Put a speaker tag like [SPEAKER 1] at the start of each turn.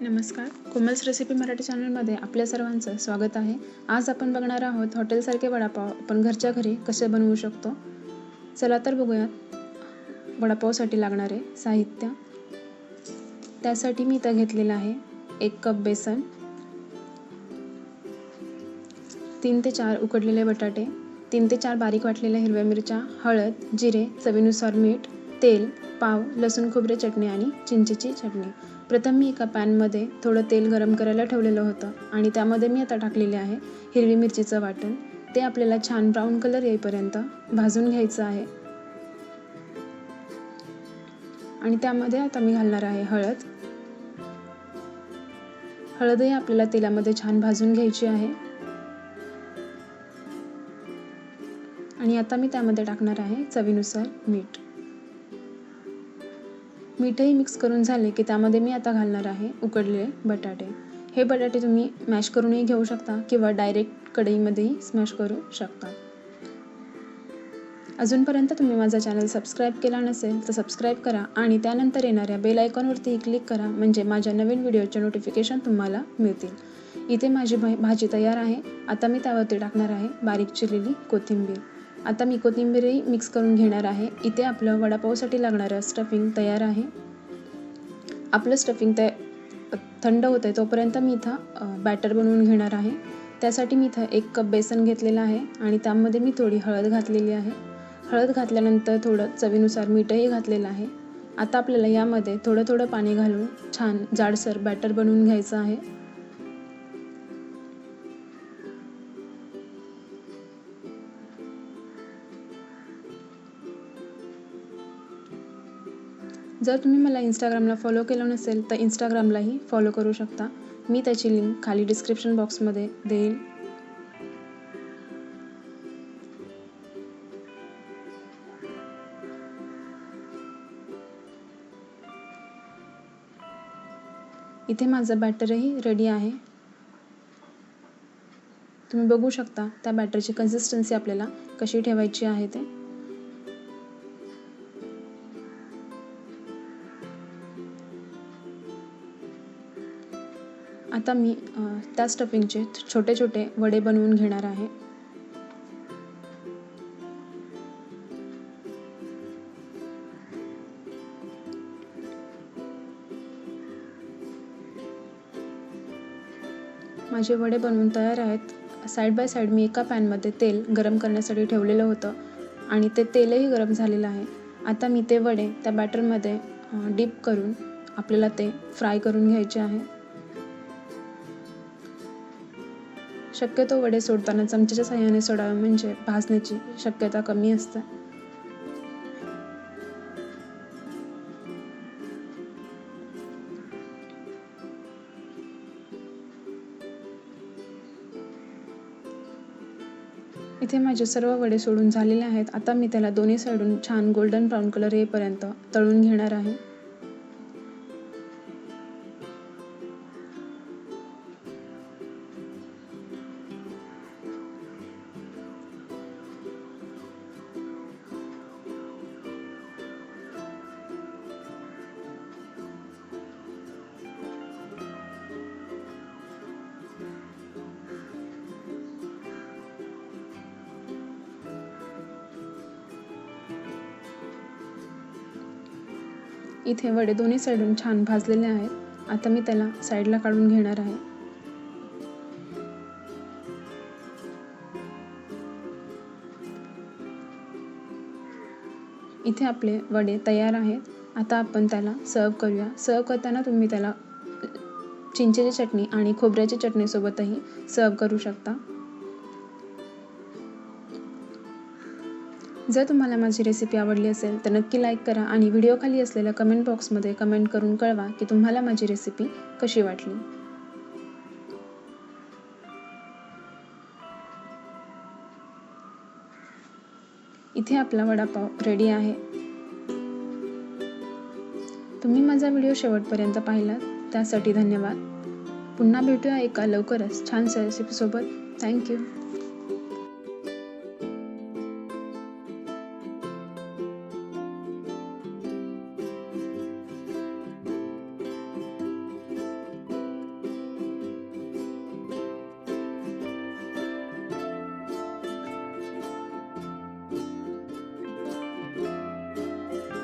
[SPEAKER 1] नमस्कार, कोमल्स रेसिपी मराठी चॅनलमध्ये आपल्या सर्वांचं स्वागत आहे। आज आपण बघणार आहोत हॉटेलसारखे वडापाव आपण घरच्या घरी कसे बनवू शकतो। चला तर बघूयात वडापावसाठी लागणारे साहित्य। त्यासाठी मी इथं घेतलेलं आहे 1 कप बेसन, 3 ते 4 उकडलेले बटाटे, 3 ते 4 बारीक वाटलेल्या हिरव्या मिरच्या, हळद, जिरे, चवीनुसार मीठ, तेल, पाव, लसूण खोबरे चटणी आणि चिंचेची चटणी। प्रथम मी एका पॅनमध्ये थोडं तेल गरम करायला ठेवलेलं होतं आणि त्यामध्ये मी आता टाकलेले आहे हिरवी मिरचीचं वाटण। ते आपल्याला छान ब्राऊन कलर येईपर्यंत भाजून घ्यायचं आहे। आणि त्यामध्ये आता मी घालणार आहे हळद। हळदही आपल्याला तेलामध्ये छान भाजून घ्यायची आहे। आणि आता मी त्यामध्ये टाकणार आहे चवीनुसार मीठ। मीठही मिक्स करून झाले की त्यामध्ये मी आता घालणार आहे उकडलेले बटाटे। हे बटाटे तुम्ही मॅश करूनही घेऊ शकता किंवा डायरेक्ट कढईमध्येही स्मॅश करू शकता। अजूनपर्यंत तुम्ही माझा चॅनल सबस्क्राईब केला नसेल तर सबस्क्राईब करा आणि त्यानंतर येणाऱ्या बेल आयकॉनवरती क्लिक करा, म्हणजे माझ्या नवीन व्हिडिओचे नोटिफिकेशन तुम्हाला मिळतील। इथे माझी भाजी तयार आहे। आता मी त्यावरती टाकणार आहे बारीक चिरलेली कोथिंबीर। आता मी कोथिंबीरही मिक्स करून घेणार आहे। इथे आपलं वडापावसाठी लागणारं स्टफिंग तयार आहे। आपलं स्टफिंग थंड होतंय तोपर्यंत मी इथं बॅटर बनवून घेणार आहे। त्यासाठी मी इथं 1 कप बेसन घेतलेलं आहे आणि त्यामध्ये मी थोडी हळद घातलेली आहे। हळद घातल्यानंतर थोडं चवीनुसार मीठही घातलेलं आहे। आता आपल्याला यामध्ये थोडं थोडं पाणी घालून छान जाडसर बॅटर बनवून घ्यायचं आहे। जर तुम्ही मला इंस्टाग्रामला फॉलो केलं नसेल तर इंस्टाग्रामलाही फॉलो करू शकता। मी त्याची लिंक खाली डिस्क्रिप्शन बॉक्समध्ये देईल। इथे माझं बॅटरही रेडी आहे। तुम्ही बघू शकता त्या बॅटरची कन्सिस्टन्सी आपल्याला कशी ठेवायची आहे ते। आता मी त्या स्टफिंगचे छोटे छोटे वडे बनवून घेणार आहे। माझे वडे बनवून तयार आहेत। साइड बाय साइड मी एका पॅनमध्ये तेल गरम करण्यासाठी ठेवलेलं होतं आणि ते तेलही गरम झालेलं आहे। आता मी ते वडे त्या बॅटरमध्ये डीप करून आपल्याला ते फ्राय करून घ्यायचे आहे। शक्यतो वडे सोडताना चमच्याच्या साहाय्याने सोडावे, म्हणजे भाजण्याची शक्यता कमी असते। इथे माझे सर्व वडे सोडून झालेले आहेत। आता मी त्याला दोन्ही साइडून छान गोल्डन ब्राऊन कलर येईपर्यंत तळून घेणार आहे। इथे वडे दोन्ही साइडून छान भाजलेले आहेत। आता मी त्याला साइडला काढून घेणार आहे। इथे आपले वडे तयार आहेत। आता आपण त्याला सर्व करूया। सर्व करताना तुम्ही त्याला चिंचेची चटणी आणि खोबऱ्याची चटणी सोबतही सर्व करू शकता। जर तुम्हाला माझी रेसिपी आवडली असेल तर नक्की लाईक करा आणि व्हिडिओ खाली असलेल्या कमेंट बॉक्समध्ये कमेंट करून कळवा की तुम्हाला माझी रेसिपी कशी वाटली। इथे आपला वडापाव रेडी आहे। तुम्ही माझा व्हिडिओ शेवटपर्यंत पाहिलात त्यासाठी धन्यवाद। पुन्हा भेटूया एका लवकरच छानशा रेसिपीसोबत। थँक्यू।